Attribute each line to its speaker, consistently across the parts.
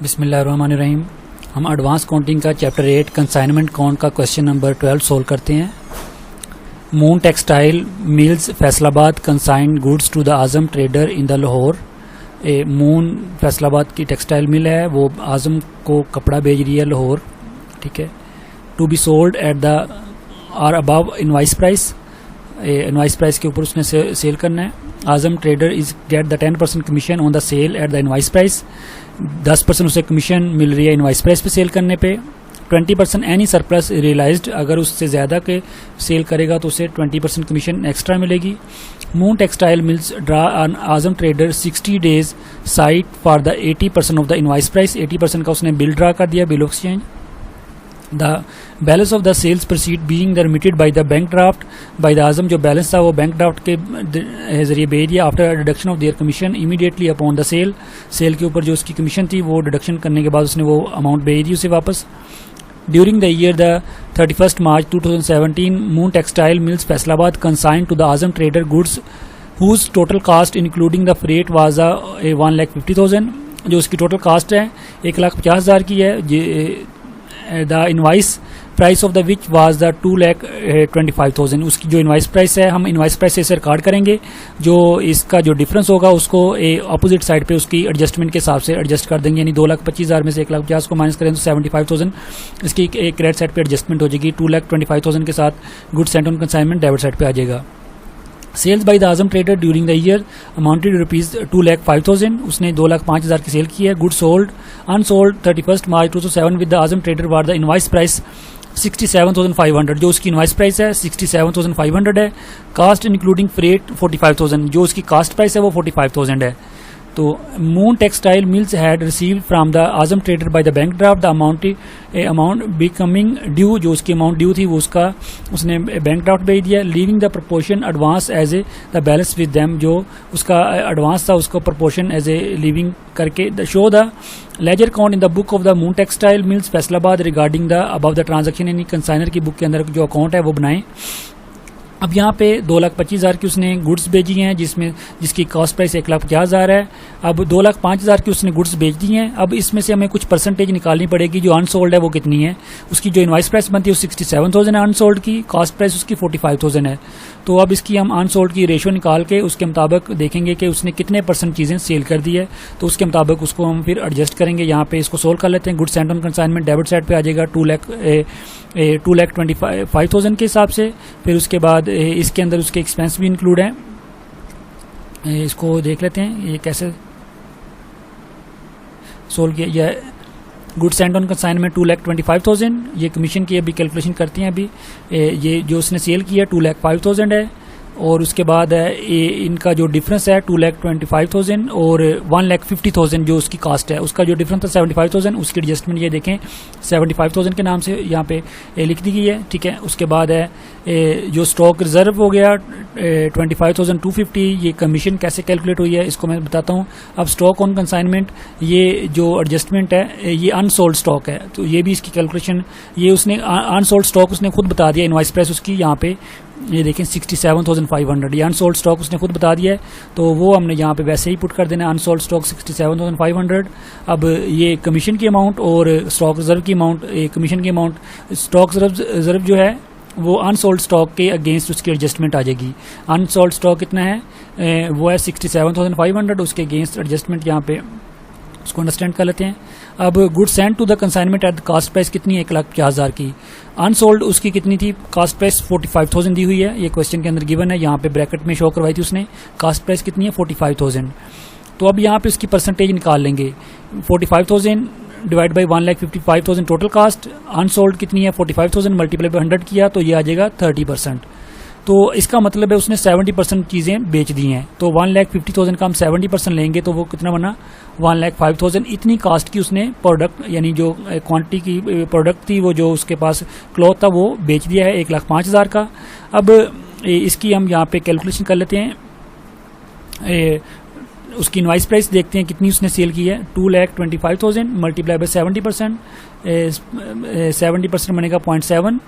Speaker 1: बिस्मिल्लाहिर्रहमानिर्रहीम। हम advance counting का चैप्टर 8 कंसाइनमेंट काउंट का क्वेश्चन नंबर 12 सोल्व करते हैं। Moon textile mills Faisalabad consign goods to the Azam trader in the Lahore. Moon Faisalabad की टेक्सटाइल मिल है, वो आजम को कपड़ा भेज रही है लाहौर, ठीक है। To be sold at the or above invoice price, invoice price के ऊपर उसने सेल करना है। Azam trader is get the 10% commission on the sale at the invoice price. 10% उसे कमीशन मिल रही है इनवाइस प्राइस पे सेल करने पे। 20% एनी सरप्लस रियलाइज्ड, अगर उससे ज़्यादा के सेल करेगा तो उसे 20% कमीशन एक्स्ट्रा मिलेगी। Moon textile mills draw on Azam trader 60 days sight for the 80% of the invoice price. 80% का उसने बिल ड्रा कर दिया, bill of exchange. The balance of the sales proceed being remitted by the bank draft by the Azam. जो balance था वो bank draft के जरिए भेज दिया। After deduction of their commission immediately upon the sale, sale के ऊपर जो उसकी कमीशन थी वो डिडक्शन करने के बाद उसने वो अमाउंट भेज दी उसे वापस। During the year the 31 March 2017 Moon textile mills Faisalabad consign to the Azam trader goods whose total cost including the freight was 1,50,000। जो उसकी टोटल कास्ट है 1,50,000 की है। The invoice price of the which was the 2,25,000। उसकी जो इनवाइस प्राइस है, हम invoice price से इसे रिकॉर्ड करेंगे। जो इसका जो डिफरेंस होगा उसको अपोजिट साइड पे उसकी एडजस्टमेंट के हिसाब से एडजस्ट कर देंगे। यानी 2,25,000 में से 1,50,000 को माइनस करें तो 75,000 इसकी एक क्रेडिट साइड पे एडजस्टमेंट हो जाएगी। 2,25,000 के साथ good sent on consignment debit side पे आ जाएगा। Sales by the Azam trader during the year amounted rupees 2,05,000। उसने 2,05,000 की सेल की है। Good sold unsold 31 March 2007 with the Azam trader were the invoice price 67,500। जो उसकी इनवाइस प्राइस है 67,500 है। Cost including freight 45,000। जो उसकी कास्ट प्राइस है वो 45,000 है। तो moon textile mills had received from the Azam trader bye the bank draft the amount becoming due. जो उसकी अमाउंट ड्यू थी वो उसका उसने बैंक ड्राफ्ट भेज दिया। Leaving the proportion advance as a the balance with them. जो उसका एडवांस था उसको प्रपोर्शन एज ए लिविंग करके show the ledger account in the book of the Moon textile mills Faisalabad regarding the above the transaction. यानी consignor की book के अंदर जो अकाउंट है वो बनाएं। अब यहाँ पे 2,25,000 की उसने गुड्स भेजी हैं जिसकी कॉस्ट प्राइस 1,50,000 है। अब 2,05,000 की उसने गुड्स भेज दी हैं। अब इसमें से हमें कुछ परसेंटेज निकालनी पड़ेगी। जो अनसोल्ड है वो कितनी है, उसकी जो इनवाइस प्राइस बनती है वो 67,000 है अनसोल्ड की, कॉस्ट प्राइस उसकी 45,000 है। तो अब इसकी हम अनसोल्ड की रेशो निकाल के उसके मुताबिक देखेंगे कि उसने कितने परसेंट चीज़ें सेल कर दी है। तो उसके मुताबिक उसको हम फिर एडजस्ट करेंगे। यहाँ पे इसको सोल्व कर लेते हैं। Good sent on consignment debit side पे आ जाएगा 2,25,000 के हिसाब से। फिर उसके बाद इसके अंदर उसके एक्सपेंस भी इंक्लूड हैं। इसको देख लेते हैं ये कैसे सोल्व किया। Good sent on consignment 2,25,000। ये कमीशन की अभी कैलकुलेशन करते हैं। अभी ये जो उसने सेल किया 2,05,000 है। और उसके बाद इनका जो डिफरेंस है 2,25,000 और 1,50,000 जो उसकी कास्ट है, उसका जो डिफरेंस था 75,000। उसकी एडजस्टमेंट ये देखें 75,000 के नाम से यहाँ पे लिख दी गई है, ठीक है। उसके बाद है जो स्टॉक रिजर्व हो गया 25,250। ये कमीशन कैसे कैलकुलेट हुई है इसको मैं बताता हूँ। अब स्टॉक ऑन कंसाइनमेंट ये जो एडजस्टमेंट है ये अनसोल्ड स्टॉक है, तो ये भी इसकी कैलकुलेशन ये उसने अनसोल्ड स्टॉक उसने खुद बता दिया। इनवाइस प्राइस उसकी यहाँ पे ये देखें 67,500। ये अनसोल्ड स्टॉक उसने खुद बता दिया है, तो वो हमने यहाँ पे वैसे ही पुट कर देना। Unsold stock 67,500। अब ये कमीशन की अमाउंट और स्टॉक रिजर्व की अमाउंट, कमीशन की अमाउंट, स्टॉक रिजर्व जो है वो अनसोल्ड स्टॉक के अगेंस्ट उसकी एडजस्टमेंट आ जाएगी। अनसोल्ड स्टॉक कितना है वो है 67,500। उसके अगेंस्ट एडजस्टमेंट यहाँ पे उसको अंडरस्टैंड कर लेते हैं। अब good sent to the consignment at cost price कितनी है 1,50,000 की। अनसोल्ड उसकी कितनी थी, कास्ट प्राइस 45,000 दी हुई है। ये क्वेश्चन के अंदर गिवन है, यहाँ पे ब्रैकेट में शो करवाई थी उसने। कास्ट प्राइस कितनी है 45,000। तो अब यहाँ पे उसकी परसेंटेज निकाल लेंगे। 45,000 divide by 1,55,000 total cast. Unsold कितनी है 45,000 मल्टीप्लाई बाई 100 किया तो ये आ जाएगा 30%। तो इसका मतलब है उसने 70% चीज़ें बेच दी हैं। तो 1,50,000 का हम 70% लेंगे तो वो कितना बना 1,05,000। इतनी कास्ट की उसने प्रोडक्ट यानी जो क्वांटिटी की प्रोडक्ट थी वो जो उसके पास क्लॉथ था वो बेच दिया है 1,05,000 का। अब इसकी हम यहाँ पे कैलकुलेशन कर लेते हैं। उसकी इनवाइस प्राइस देखते हैं कितनी उसने सेल की है 2,25,000 मल्टीप्लाई बाई 70%। 70% बनेगा 0.7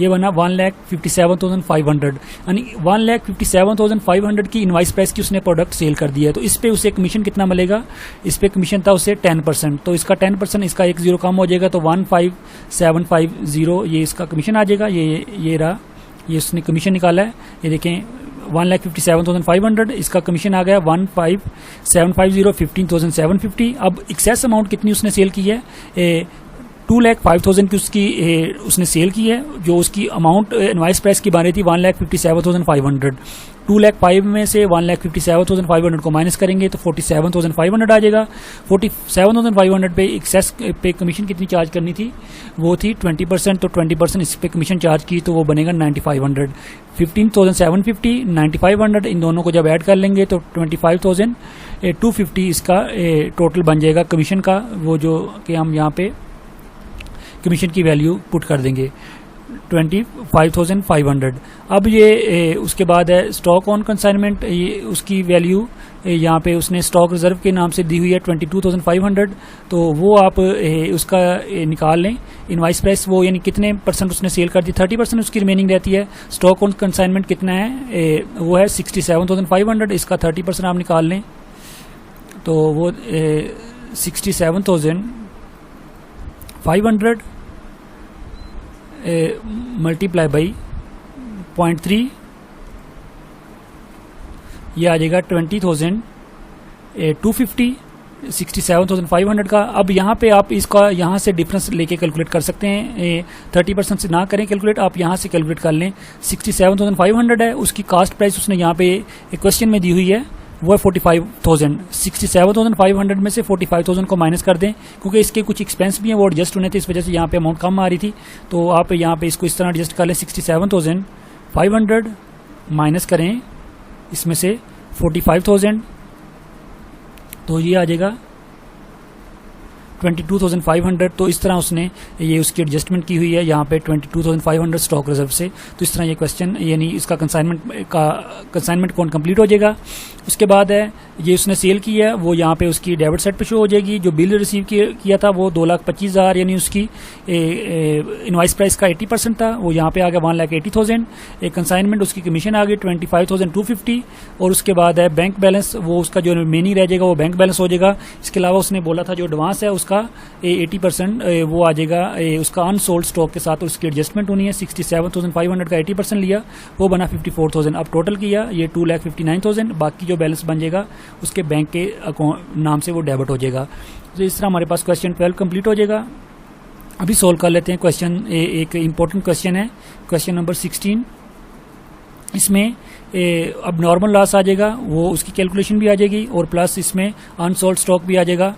Speaker 1: ये बना 1,57,500, यानी 1,57,500 की इनवाइस प्राइस की उसने प्रोडक्ट सेल कर दिया है। तो इस पे उसे कमीशन कितना मिलेगा, इस पे कमीशन था उसे 10%, तो इसका 10%, इसका एक जीरो कम हो जाएगा, तो 15750 ये इसका कमीशन आ जाएगा। ये रहा, ये उसने कमीशन निकाला है, ये देखें 1,57,500, इसका कमीशन आ गया 15750, 15,750। अब एक्सेस अमाउंट कितनी उसने सेल की है, 2,05,000 की उसकी उसने सेल की है। जो उसकी अमाउंट इनवाइस प्राइस की बन रही थी 1,57,500, 2,05,000 में से 1,57,500 को माइनस करेंगे तो 47,500 आ जाएगा। 47,500 पे एक्सेस पे कमीशन कितनी चार्ज करनी थी, वो थी 20%, तो 20% इस पे कमीशन चार्ज की तो वो बनेगा 9,500। 15,750, 9,500 इन दोनों को जब ऐड कर लेंगे तो 25,250 इसका टोटल बन जाएगा कमीशन का, वो जो कि हम यहाँ पे कमीशन की वैल्यू पुट कर देंगे 25,500। अब ये उसके बाद है स्टॉक ऑन कंसाइनमेंट, ये उसकी वैल्यू यहाँ पे उसने स्टॉक रिजर्व के नाम से दी हुई है 22,500, तो वो आप उसका निकाल लें इनवाइस प्राइस, वो यानी कितने परसेंट उसने सेल कर दी, 30% उसकी रिमेनिंग रहती है। स्टॉक ऑन कंसाइनमेंट कितना है, वो है 67,500, इसका 30% आप निकाल लें तो वो 67,500 मल्टीप्लाई बाई 0.3, ये आ जाएगा 20,250, 67,500 का। अब यहाँ पे आप इसका यहाँ से डिफरेंस लेके कैलकुलेट कर सकते हैं, 30% से ना करें कैलकुलेट, आप यहाँ से कैलकुलेट कर लें। 67,500 है, उसकी कास्ट प्राइस उसने यहाँ पे क्वेश्चन में दी हुई है, वो है 45,000। 67,500 में से 45,000 को माइनस कर दें, क्योंकि इसके कुछ एक्सपेंस भी हैं वो एडजस्ट होने थे, इस वजह से यहाँ पे अमाउंट कम आ रही थी। तो आप यहाँ पे इसको इस तरह एडजस्ट कर लें, 67,500 माइनस करें इसमें से 45,000, तो ये आ जाएगा 22,500। तो इस तरह उसने ये उसकी एडजस्टमेंट की हुई है यहाँ पे 22,500 स्टॉक रिजर्व से। तो इस तरह ये क्वेश्चन यानी इसका कंसाइनमेंट कौन कंप्लीट हो जाएगा। उसके बाद है ये उसने सेल की है, वो यहाँ पे उसकी डेबिट साइड पे शो हो जाएगी। जो बिल रिसीव किया था वो 2,25,000 यानी उसकी इनवाइस प्राइस का 80% था, वो यहाँ पे आ गया 1,80,000। एक कंसाइनमेंट उसकी कमीशन आ गई 25,250, और उसके बाद है बैंक बैलेंस, वो उसका जो रिमेनिंग रह जाएगा वो बैंक बैलेंस हो जाएगा। इसके अलावा उसने बोला था जो एडवांस है उसका 80% वो आ जाएगा उसका अनसोल्ड स्टॉक के साथ, उसकी एडजस्टमेंट होनी है। 67,500 का 80% लिया, वो बना 54,000। अब टोटल किया ये 2,59,000, बाकी जो बैलेंस बन जाएगा उसके बैंक के अकाउंट नाम से वो डेबिट हो जाएगा। तो इस तरह हमारे पास क्वेश्चन 12 कंप्लीट हो जाएगा। अभी सोल्व कर लेते हैं क्वेश्चन, एक इंपॉर्टेंट क्वेश्चन है, क्वेश्चन नंबर 16। इसमें अब नॉर्मल लॉस आ जाएगा, वो उसकी कैलकुलेशन भी आ जाएगी, और प्लस इसमें अनसोल्ड स्टॉक भी आ जाएगा।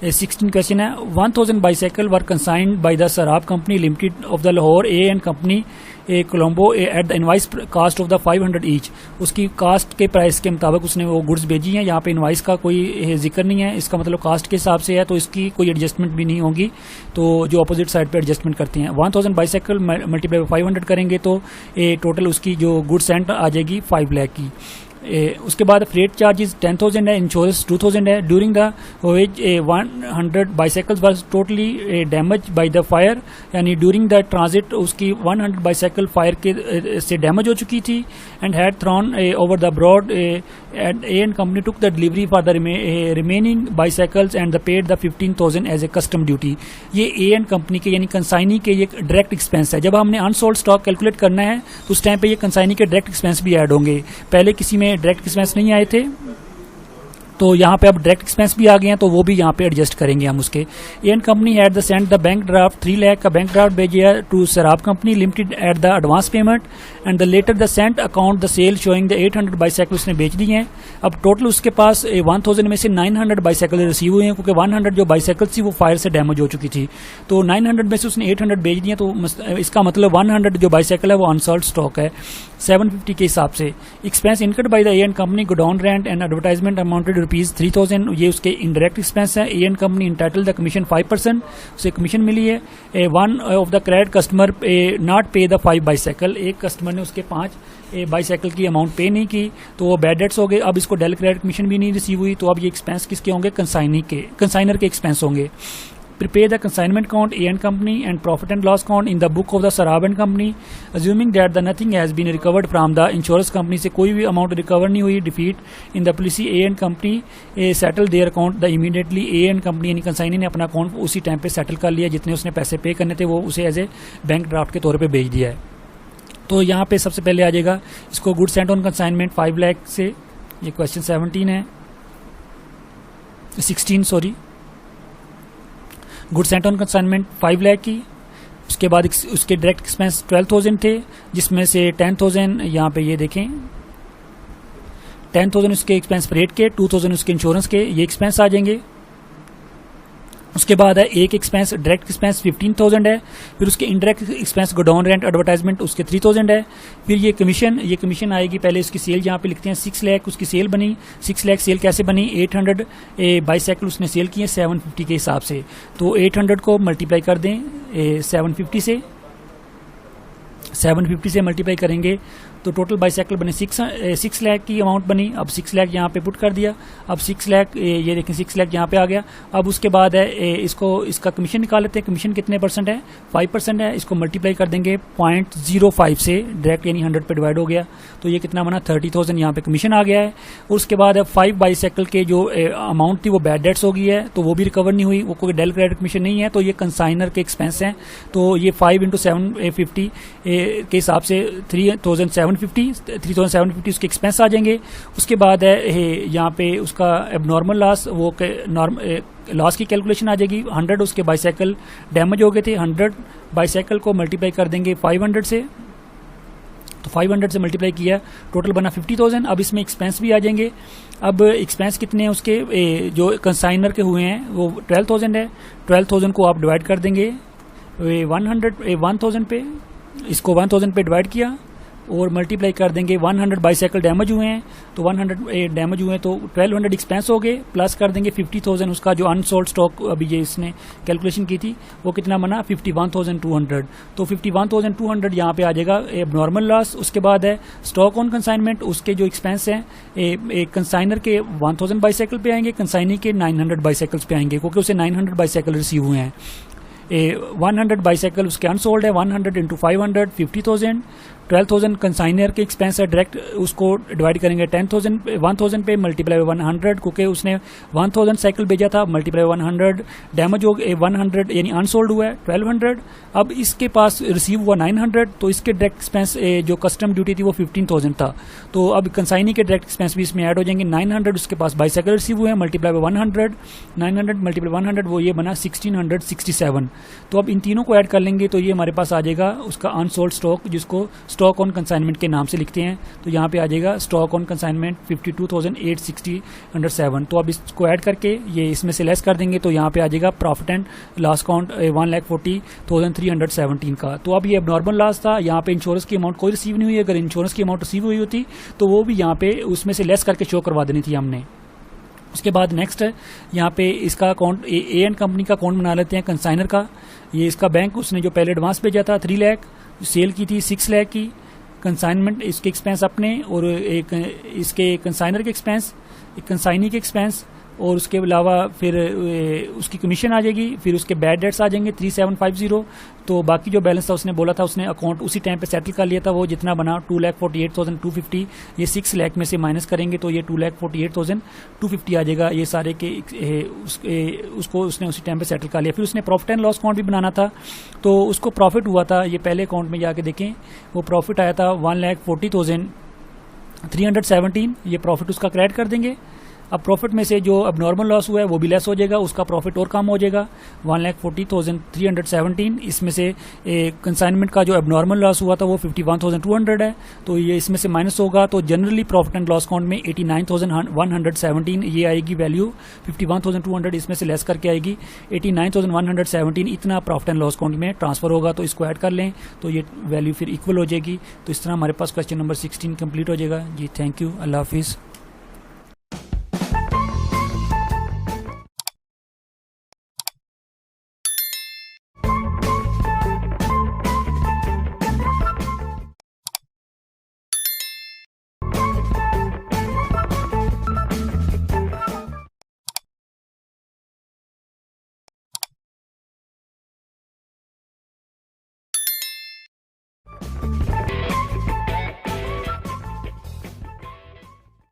Speaker 1: 16 क्वेश्चन है, 1,000 bicycle were consigned by the Sarab company limited of the Lahore A and company Colombo at the invoice cost of the 500 each. उसकी कास्ट के प्राइस के मुताबिक उसने वो गुड्स भेजी हैं। यहाँ पे इनवाइस का कोई जिक्र नहीं है, इसका मतलब कास्ट के हिसाब से है, तो इसकी कोई एडजस्टमेंट भी नहीं होगी। तो जो अपोजिट साइड पे एडजस्टमेंट करते हैं, 1,000 बाइसाइकिल मल्टीप्लाई 500 करेंगे तो टोटल उसकी जो गुड्स एंड आ जाएगी 5 लाख की। उसके बाद फ्रेट चार्जेस 10,000 है, इंश्योरेंस 2,000 है। During the voyage 100 bicycles was totally damage by the fire, यानी ड्यूरिंग द ट्रांजिट उसकी 100 बाइसाइकिल फायर के से डैमेज हो चुकी थी। And had thrown over the broad and company took the delivery for the remaining bicycles and the paid the 15,000 as a custom duty. ये and company के यानी consignee के ये डायरेक्ट एक्सपेंस है। जब हमने अनसोल्ड स्टॉक कैलकुलेट करना है तो उस टाइम पे ये कंसाइनी के डायरेक्ट एक्सपेंस भी ऐड होंगे। पहले किसी में डायरेक्ट एक्सपेंस नहीं आए थे, तो यहाँ पे अब डायरेक्ट एक्सपेंस भी आ गए हैं, तो वो भी यहाँ पे एडजस्ट करेंगे हम उसके। And company had the send the bank draft 3 lakh का बैंक ड्राफ्ट भेजिया to Sarab company limited at the advance payment and the letter the sent account the sale showing the 800 bicycle उसने बेच दी हैं। अब टोटल उसके पास 1,000 में से 900 बाइसाइकिल रिसीव हुए हैं, क्योंकि 100 जो बाइसाइकिल थी वो फायर से डैमेज हो चुकी थी। तो 900 में से उसने 800 बेच दिए, तो इसका मतलब 100 जो बाइसाइकिल है वो अनसोल्ड स्टॉक है 750 के हिसाब से। Expense incurred by the and company godown rent and advertisement amounted ₹3,000, ये उसके इनडायरेक्ट एक्सपेंस है। And company entitle the commission 5%, उसे कमीशन मिली है। One of the credit customer not pay the 5 bicycle, एक कस्टमर ने उसके 5 बाइसाइकिल की अमाउंट पे नहीं की, तो वो बैड डेट्स हो गए। अब इसको डेल क्रेडिट कमीशन भी नहीं रिसीव हुई, तो अब ये एक्सपेंस किसके होंगे, कंसाइनर के एक्सपेंस होंगे। prepare the consignment count A and company and profit and loss count in the book of the Sarab and company, assuming that the nothing has been recovered from the insurance company. से कोई भी amount recover नहीं हुई. Defeat in the policy A and company settle their account the immediately A and company यानी consignee ने अपना account उसी time पे सेटल कर लिया. जितने उसने पैसे पे करने थे वो उसे एज ए बैंक ड्राफ्ट के तौर पे भेज दिया है. तो यहाँ पे सबसे पहले आ जाएगा इसको good sent on consignment 5 lakh से. ये क्वेश्चन 17 है, 16 sorry. Good sent on consignment 5 lakh की. उसके बाद उसके डायरेक्ट एक्सपेंस 12,000 थे, जिसमें से 10,000 यहाँ पे ये देखें 10,000 उसके एक्सपेंस रेट के, 2,000 उसके इंश्योरेंस के, ये एक्सपेंस आ जाएंगे. उसके बाद है एक एक्सपेंस डायरेक्ट एक्सपेंस 15,000 है. फिर उसके indirect expense godown rent advertisement उसके 3,000 है. फिर ये कमीशन आएगी. पहले उसकी सेल यहाँ पे लिखते हैं 6 लाख उसकी सेल बनी. 6 लाख सेल कैसे बनी, 800 बाईसाइकिल उसने सेल किए 750 के हिसाब से. तो 800 को मल्टीप्लाई कर दें 750 से मल्टीप्लाई करेंगे तो टोटल बाईसाइकिल बने 6 लाख की अमाउंट बनी. अब 6 लाख यहाँ पे पुट कर दिया. अब 6 लाख ये देखें 6 लाख यहाँ पे आ गया. अब उसके बाद है इसका कमीशन निकाल लेते हैं. कमीशन कितने परसेंट है, 5% है. इसको मल्टीप्लाई कर देंगे 0.05 से, डायरेक्ट यानी 100 पे डिवाइड हो गया. तो ये कितना बना 30,000 यहाँ पे कमीशन आ गया है. और उसके बाद है 5 बाईसाइकिल के जो अमाउंट थी वो बैड डेट्स हो गई है, तो वो भी रिकवर नहीं हुई. वो कोई डेल क्रेडिट कमीशन नहीं है, तो ये कंसाइनर के एक्सपेंस हैं. तो ये 5 × 750 के हिसाब से 3,750 उसके एक्सपेंस आ जाएंगे. उसके बाद है यहाँ पे उसका एबनॉर्मल लॉस, वो लॉस की कैलकुलेशन आ जाएगी. 100 उसके बाईसाइकिल डैमेज हो गए थे. 100 बाईसाइकिल को मल्टीप्लाई कर देंगे 500 से. तो 500 से मल्टीप्लाई किया, टोटल बना 50,000. अब इसमें एक्सपेंस भी आ जाएंगे. अब एक्सपेंस कितने हैं उसके जो कंसाइनर के हुए हैं वो 12,000 है. 12,000 को आप डिवाइड कर देंगे 1,000 पे. इसको 1,000 पे डिवाइड किया और मल्टीप्लाई कर देंगे. 100 बाईसाइकिल डैमेज हुए हैं, तो 100 डैमेज हुए हैं तो 1,200 एक्सपेंस हो गए. प्लस कर देंगे 50,000 उसका जो अनसोल्ड स्टॉक अभी ये इसने कैलकुलेशन की थी वो कितना बना 51,200. तो 51,200 यहाँ पे आ जाएगा एबनॉर्मल लॉस. उसके बाद है स्टॉक ऑन कंसाइनमेंट, उसके जो एक्सपेंस हैं कंसाइनर के 1,000 बाईसाइकिल पे आएंगे, कंसाइनी के 900 बाईसाइकिल्स पे आएंगे, क्योंकि उसे 900 बाईसाइकिल रिसीव हुए हैं. 100 बाईसाइकिल उसके अनसोल्ड है. 100 × 500 50,000. 12,000 कंसाइनर के एक्सपेंस है, डायरेक्ट उसको डिवाइड करेंगे 1,000 पे मल्टीप्लाई 100, क्योंकि उसने 1,000 साइकिल भेजा था. मल्टीप्लाई 100 डैमेज हो गए 100 यानी अनसोल्ड हुआ है 1,200. अब इसके पास रिसीव हुआ 900, तो इसके डायरेक्ट एक्सपेंस जो कस्टम ड्यूटी थी वो 15,000 था. तो अब कंसाइनी के डायरेक्ट एक्सपेंस भी इसमें ऐड हो जाएंगे. 900 उसके पास बाईसाइकिल रिसीव हुए हैं, मल्टीप्लाई 100, 900 मल्टीप्लाई 100 वो ये बना 1,667. तो अब इन तीनों को ऐड कर लेंगे तो ये हमारे पास आ जाएगा उसका अनसोल्ड स्टॉक, जिसको स्टॉक ऑन कंसाइनमेंट के नाम से लिखते हैं. तो यहाँ पे आ जाएगा स्टॉक ऑन कंसाइनमेंट 52,860.7. तो अब इसको ऐड करके ये इसमें से लेस कर देंगे तो यहाँ पे आ जाएगा प्रॉफिट एंड लॉस काउंट 1,40,317 का. तो अब ये एबनॉर्मल लॉस था. यहाँ पे इंश्योरेंस की अमाउंट कोई रिसीव नहीं हुई. अगर इंश्योरेंस की अमाउंट रिसीव हुई होती तो वो भी यहाँ पे उसमें से लेस करके शो करवा देनी थी हमने. उसके बाद नेक्स्ट है यहाँ पे इसका अकाउंट ए एंड कंपनी का अकाउंट बना लेते हैं कंसाइनर का. ये इसका बैंक उसने जो पहले एडवांस भेजा था 3 लाख, सेल की थी 6 लाख की. कंसाइनमेंट इसके एक्सपेंस अपने और एक इसके कंसाइनर के एक्सपेंस, एक कंसाइनी के एक्सपेंस, और उसके अलावा फिर उसकी कमीशन आ जाएगी. फिर उसके बैड डेट्स आ जाएंगे 3,750. तो बाकी जो बैलेंस था उसने बोला था उसने अकाउंट उसी टाइम पे सेटल कर लिया था, वो जितना बना 2,48,250. ये 6 लाख में से माइनस करेंगे तो ये 2,48,250 आ जाएगा. ये सारे के उसको उसने उसी टाइम पे सेटल कर लिया. फिर उसने प्रॉफिट एंड लॉस अकाउंट भी बनाना था, तो उसको प्रॉफिट हुआ था. ये पहले अकाउंट में जाके देखें, वो प्रॉफिट आया था 1,40,317. ये प्रॉफिट उसका क्रेडिट कर देंगे. अब प्रॉफिट में से जो अब नॉर्मल लॉस हुआ है वो भी लेस हो जाएगा, उसका प्रॉफिट और कम हो जाएगा 1,40,317. इसमें से कंसाइनमेंट का जो अब नॉर्मल लॉस हुआ था वो 51,200 है, तो ये इसमें से माइनस होगा. तो generally profit and loss account में 89,117 ये आएगी वैल्यू. 51,200 इसमें से लेस करके आएगी 89,117. इतना प्रॉफिट एंड लॉस अकाउंट में ट्रांसफर होगा. तो इसको ऐड कर लें तो ये वैल्यू फिर इक्वल हो जाएगी. तो इस तरह हमारे पास क्वेश्चन नंबर 16 कंप्लीट हो जाएगा. जी थैंक यू, अल्लाह हाफिज़.